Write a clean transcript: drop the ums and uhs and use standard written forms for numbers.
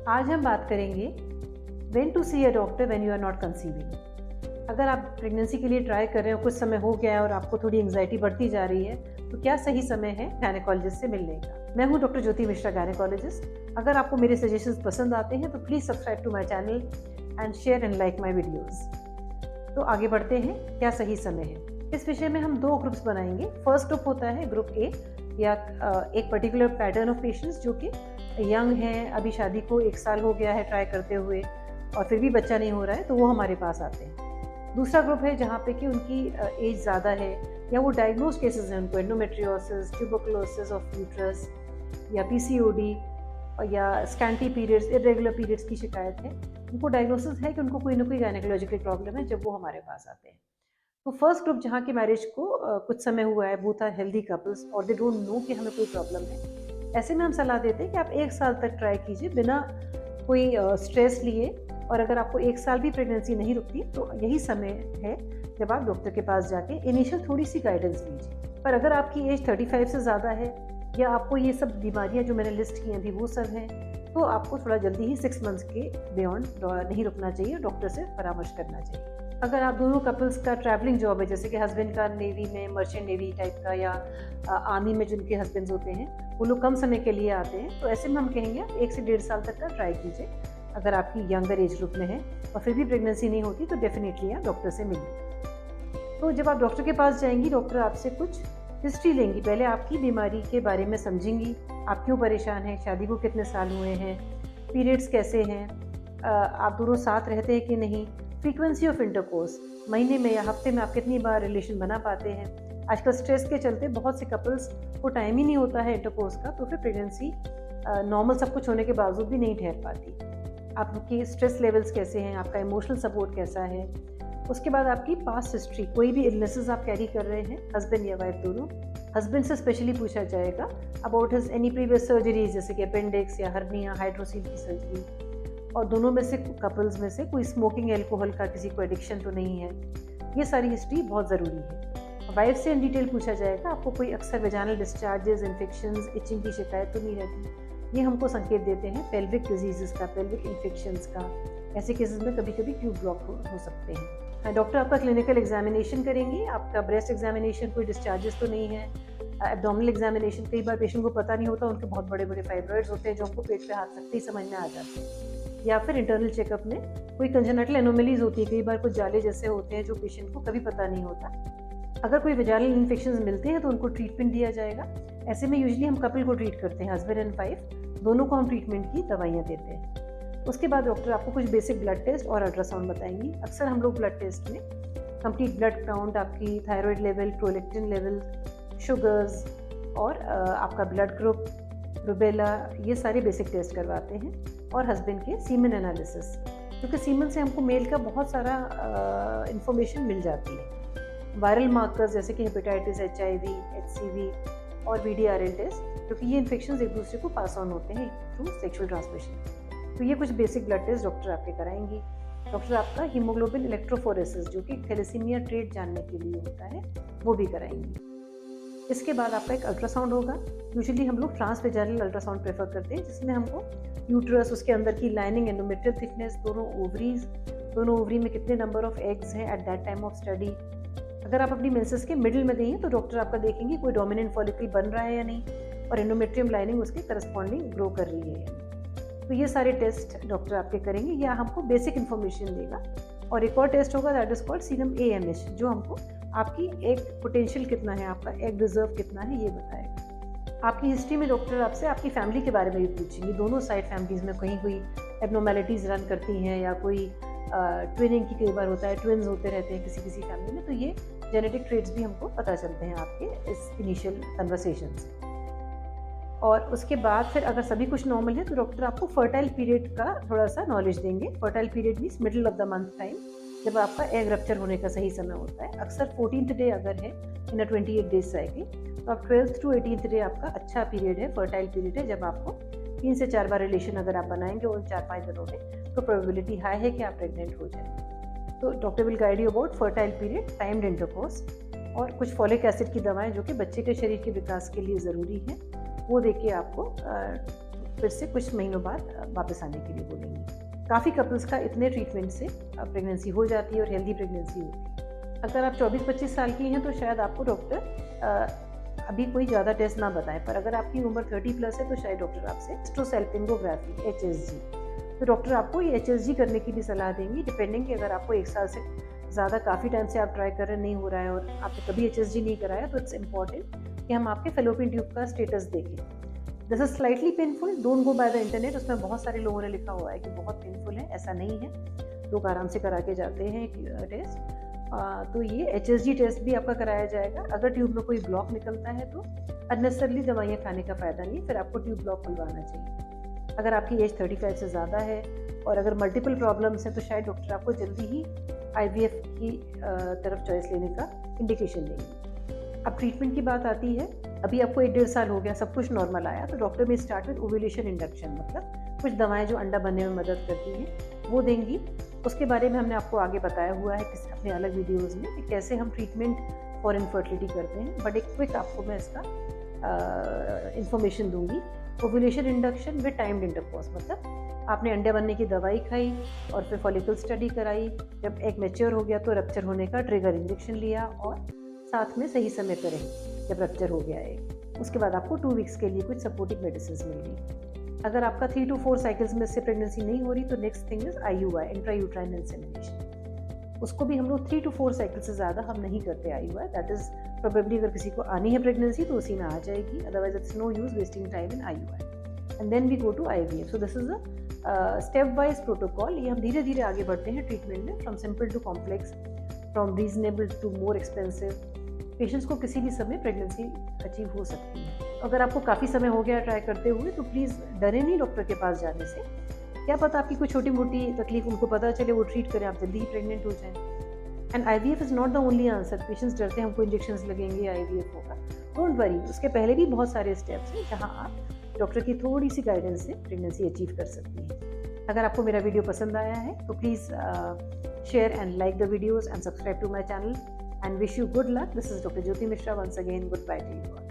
आज हम बात करेंगे when to see a doctor when you are not conceiving. अगर आप प्रेगनेंसी के लिए ट्राई कर रहे हो, कुछ समय हो गया है और आपको थोड़ी एंग्जाइटी बढ़ती जा रही है, तो क्या सही समय है गायनेकोलॉजिस्ट से मिलने का। मैं हूं डॉक्टर ज्योति मिश्रा, गायनेकोलॉजिस्ट। अगर आपको मेरे सजेशंस पसंद आते हैं तो please subscribe to my channel and share and like my videos. तो आगे बढ़ते हैं, क्या सही समय है। इस विषय में हम दो ग्रुप्स बनाएंगे। फर्स्ट ग्रुप होता है ग्रुप ए, या एक पर्टिकुलर पैटर्न ऑफ पेशेंट्स जो कि यंग हैं, अभी शादी को 1 साल हो गया है ट्राई करते हुए और फिर भी बच्चा नहीं हो रहा है, तो वो हमारे पास आते हैं। दूसरा ग्रुप है जहाँ पे कि उनकी एज ज़्यादा है या वो डायग्नोज केसेस हैं, उनको एंडोमेट्रियोसिस, ट्यूबरकुलोसिस ऑफ यूट्रस या पीसीओडी या स्कैंटी पीरियड्स, इरेगुलर पीरियड्स की शिकायत है। उनको डायग्नोसिस है कि उनको कोई ना कोई गायनेकोलॉजिकल प्रॉब्लम है जब वो हमारे पास आते हैं। तो फर्स्ट ग्रुप जहाँ की मैरिज को कुछ समय हुआ है, बोथ आर हेल्दी कपल्स और दे डोंट नो कि हमें कोई प्रॉब्लम है, ऐसे में हम सलाह देते हैं कि आप 1 साल तक ट्राई कीजिए बिना कोई स्ट्रेस लिए। और अगर आपको 1 साल भी प्रेगनेंसी नहीं रुकती तो यही समय है जब आप डॉक्टर के पास जाके इनिशियल थोड़ी सी गाइडेंस लीजिए। पर अगर आपकी एज 35 से ज़्यादा है या आपको ये सब बीमारियां जो मैंने लिस्ट की हैं अभी वो सब हैं, तो आपको थोड़ा जल्दी ही 6 मंथ्स के बियॉन्ड नहीं रुकना चाहिए, डॉक्टर से परामर्श करना चाहिए। अगर आप दोनों कपल्स का ट्रैवलिंग जॉब है, जैसे कि हस्बैंड का नेवी में, मर्चेंट नेवी टाइप का, या आर्मी में जिनके हस्बैंड्स होते हैं वो लोग कम समय के लिए आते हैं, तो ऐसे में हम कहेंगे आप 1 से 1.5 साल तक का ट्राई कीजिए। अगर आपकी यंगर एज ग्रुप में है और फिर भी प्रेगनेंसी नहीं होती तो डेफिनेटली आप डॉक्टर से मिलिए। तो जब आप डॉक्टर के पास जाएंगी, डॉक्टर आपसे कुछ हिस्ट्री लेंगी। पहले आपकी बीमारी के बारे में समझेंगी, आप क्यों परेशान हैं, शादी को कितने साल हुए हैं, पीरियड्स कैसे हैं, आप दोनों साथ रहते हैं कि नहीं, फ्रीक्वेंसी ऑफ इंटरकोर्स, महीने में या हफ्ते में आप कितनी बार रिलेशन बना पाते हैं। आजकल स्ट्रेस के चलते बहुत से कपल्स को टाइम ही नहीं होता है इंटरकोर्स का, तो फिर प्रेगनेंसी नॉर्मल सब कुछ होने के बावजूद भी नहीं ठहर पाती। आपकी स्ट्रेस लेवल्स कैसे हैं, आपका इमोशनल सपोर्ट कैसा है। उसके बाद आपकी पास्ट हिस्ट्री, कोई भी इलनेसेस आप कैरी कर रहे हैं, हस्बैंड या वाइफ दोनों। हस्बैंड से स्पेशली पूछा जाएगा about his any previous surgeries, जैसे कि अपेंडिक्स या हर्निया, हाइड्रोसील की सर्जरी। और दोनों में से कपल्स में से कोई स्मोकिंग, एल्कोहल का किसी को एडिक्शन तो नहीं है। ये सारी हिस्ट्री बहुत ज़रूरी है। वाइफ से इन डिटेल पूछा जाएगा आपको कोई अक्सर वेजाइनल डिस्चार्जेस, इन्फेक्शंस, इचिंग की शिकायत तो नहीं रहती। ये हमको संकेत देते हैं पेल्विक डिजीज़ का, पेल्विक इन्फेक्शंस का। ऐसे केसेस में कभी कभी ट्यूब ब्लॉक हो सकते हैं। डॉक्टर आपका क्लिनिकल एग्जामिनेशन करेंगे, आपका ब्रेस्ट एग्जामिनेशन, कोई डिस्चार्जेस तो नहीं है। एब्डोमिनल एग्जामिनेशन, कई बार पेशेंट को पता नहीं होता, उनके बहुत बड़े बड़े फाइब्रॉइड्स होते हैं जो हमको पेट पे हाथ रखते ही समझ में आ जाते हैं। या फिर इंटरनल चेकअप में कोई कंजेनिटल एनोमलीज होती है, कई बार कुछ जाले जैसे होते हैं जो पेशेंट को कभी पता नहीं होता। अगर कोई वेजाइनल इन्फेक्शंस मिलते हैं तो उनको ट्रीटमेंट दिया जाएगा। ऐसे में यूजुअली हम कपल को ट्रीट करते हैं, हस्बैंड एंड वाइफ दोनों को हम ट्रीटमेंट की दवाइयाँ देते हैं। उसके बाद डॉक्टर आपको कुछ बेसिक ब्लड टेस्ट और अल्ट्रासाउंड बताएंगी। अक्सर हम लोग ब्लड टेस्ट में कंप्लीट ब्लड काउंट, आपकी thyroid level, prolactin level, sugars और आपका ब्लड ग्रुप, रूबेला, ये सारे बेसिक टेस्ट करवाते हैं। और हस्बैंड के सीमेन एनालिसिस, क्योंकि सीमेन से हमको मेल का बहुत सारा इंफॉर्मेशन मिल जाती है। वायरल मार्कर्स जैसे कि हेपेटाइटिस, HIV, HCV और VDRL टेस्ट, क्योंकि ये इन्फेक्शंस एक दूसरे को पास ऑन होते हैं थ्रू सेक्सुअल ट्रांसमिशन। तो ये कुछ बेसिक ब्लड टेस्ट डॉक्टर आपके कराएंगी। डॉक्टर आपका हीमोग्लोबिन इलेक्ट्रोफोरेसिस, जो कि थैलेसीमिया ट्रेट जानने के लिए होता है, वो भी कराएंगी। इसके बाद आपका एक अल्ट्रासाउंड होगा। यूजुअली हम लोग ट्रांसवेजाइनल अल्ट्रासाउंड प्रेफर करते हैं, जिसमें हमको यूट्रस, उसके अंदर की लाइनिंग, एंडोमेट्रियल थिकनेस, दोनों ओवरी में कितने नंबर ऑफ एग्स हैं at that time of study. अगर आप अपनी मेंसेस के मिडिल में गई हैं तो डॉक्टर आपका देखेंगे कोई डोमिनेंट फॉलिकल बन रहा है या नहीं, और एंडोमेट्रियम लाइनिंग उसके करस्पॉन्डिंग ग्रो कर रही है या नहीं। तो ये सारे टेस्ट डॉक्टर आपके करेंगे, या हमको बेसिक इन्फॉर्मेशन देगा। और एक और टेस्ट होगा, that is called serum AMH, जो हमको आपकी एग पोटेंशियल कितना है, आपका एग रिजर्व कितना है, ये बताएगा। आपकी हिस्ट्री में डॉक्टर आपसे आपकी फैमिली के बारे में भी पूछेंगे। दोनों साइड फैमिलीज में कहीं कोई एबनॉर्मेलिटीज़ रन करती हैं या कोई ट्विनिंग की कई बार होता है, ट्विन्स होते रहते हैं किसी किसी फैमिली में, तो ये जेनेटिक ट्रेट्स भी हमको पता चलते हैं आपके इस इनिशियल कन्वर्सेशन से। और उसके बाद फिर अगर सभी कुछ नॉर्मल है तो डॉक्टर आपको फर्टाइल पीरियड का थोड़ा सा नॉलेज देंगे। Fertile period means middle of the month time, जब आपका एग रप्चर होने का सही समय होता है। अक्सर 14th डे अगर है इन 28 डेज साइकिल, तो आप 12th to 18th डे आपका अच्छा पीरियड है, फर्टाइल पीरियड है, जब आपको 3 से 4 बार रिलेशन अगर आप बनाएंगे उन 4-5 दिनों में, तो प्रोबेबिलिटी हाई है कि आप प्रेग्नेंट हो जाए। तो doctor will guide you about fertile period, timed intercourse, और कुछ फॉलिक एसिड की दवाएं जो कि बच्चे के शरीर के विकास के लिए ज़रूरी है, वो दे के आपको फिर से कुछ महीनों बाद वापस आने के लिए बोलेंगे। काफ़ी कपल्स का इतने ट्रीटमेंट से प्रेगनेंसी हो जाती है और हेल्दी प्रेगनेंसी होती है। अगर आप 24-25 साल की हैं तो शायद आपको डॉक्टर अभी कोई ज़्यादा टेस्ट ना बताएं, पर अगर आपकी उम्र 30+ है तो शायद डॉक्टर आपसे एस्ट्रोसैल्पिंगोग्राफी HSG, तो डॉक्टर आपको ये HSG करने की भी सलाह देंगी, डिपेंडिंग कि अगर आपको 1 साल से ज़्यादा काफ़ी टाइम से आप ट्राई कर रहे नहीं हो रहा है और आपने कभी HSG नहीं कराया, तो इट्स इम्पॉर्टेंट कि हम आपके फेलोपियन ट्यूब का स्टेटस देखें। This is slightly painful, don't go by the internet, उसमें बहुत सारे लोगों ने लिखा हुआ है कि बहुत पेनफुल है, ऐसा नहीं है, लोग आराम से करा के जाते हैं एक टेस्ट। तो ये HSG टेस्ट भी आपका कराया जाएगा। अगर ट्यूब में कोई ब्लॉक निकलता है तो अननेसेसरली दवाइयाँ खाने का फ़ायदा नहीं, फिर आपको ट्यूब ब्लॉक खुलवाना चाहिए। अगर आपकी एज 35 से ज़्यादा है और अगर मल्टीपल प्रॉब्लम्स हैं तो शायद डॉक्टर आपको जल्दी ही IVF की तरफ चॉइस लेने का इंडिकेशन देंगे। अब ट्रीटमेंट की बात आती है, अभी आपको 1-1.5 साल हो गया, सब कुछ नॉर्मल आया, तो डॉक्टर में स्टार्ट विद ओव्यूलेशन इंडक्शन, मतलब कुछ दवाएं जो अंडा बनने में मदद करती हैं वो देंगी। उसके बारे में हमने आपको आगे बताया हुआ है अपने अलग वीडियोस में कि कैसे हम ट्रीटमेंट फॉर इनफर्टिलिटी करते हैं, बट एक क्विक आपको मैं इसका इंफॉर्मेशन दूंगी। Ovulation induction with timed intercourse, मतलब आपने अंडे बनने की दवाई खाई और फिर फॉलिकल स्टडी कराई, जब एग मैच्योर हो गया तो रप्चर होने का ट्रिगर इंजेक्शन लिया और साथ में सही समय पर रही जब रप्चर हो गया एग। उसके बाद आपको 2 वीक्स के लिए कुछ सपोर्टिव मेडिसिन मिल गई। अगर आपका 3 to 4 साइकिल्स में से प्रेगनेंसी नहीं हो रही तो next thing is IUI, intrauterine insemination. उसको भी हम लोग 3 to 4 साइकिल से ज़्यादा हम नहीं करते IUI, दैट इज प्रोबेबली अगर किसी को आनी है प्रेगनेंसी तो उसी में आ जाएगी, otherwise it's no use wasting time in IUI and then we go to IVF। So this is a stepwise protocol. ये हम धीरे धीरे आगे बढ़ते हैं ट्रीटमेंट में, from simple to complex, from reasonable to more expensive. Patients को किसी भी समय प्रेगनेंसी अचीव हो सकती है। अगर आपको काफ़ी समय हो गया ट्राई करते हुए तो प्लीज़ डरें नहीं डॉक्टर के पास जाने से, क्या पता आपकी कोई छोटी मोटी तकलीफ उनको पता चले, वो ट्रीट करें, आप जल्दी ही प्रेग्नेंट हो जाएं। And IVF is not the only answer. Patients डरते हैं हमको इंजेक्शंस लगेंगे, IVF होगा, डोंट वरी, उसके पहले भी बहुत सारे स्टेप्स हैं जहाँ आप डॉक्टर की थोड़ी सी गाइडेंस से प्रेगनेंसी अचीव कर सकती हैं। अगर आपको मेरा वीडियो पसंद आया है तो please share and like the videos and subscribe to my channel and wish you good luck. This is Dr. Jyoti Mishra once again. Goodbye to you all.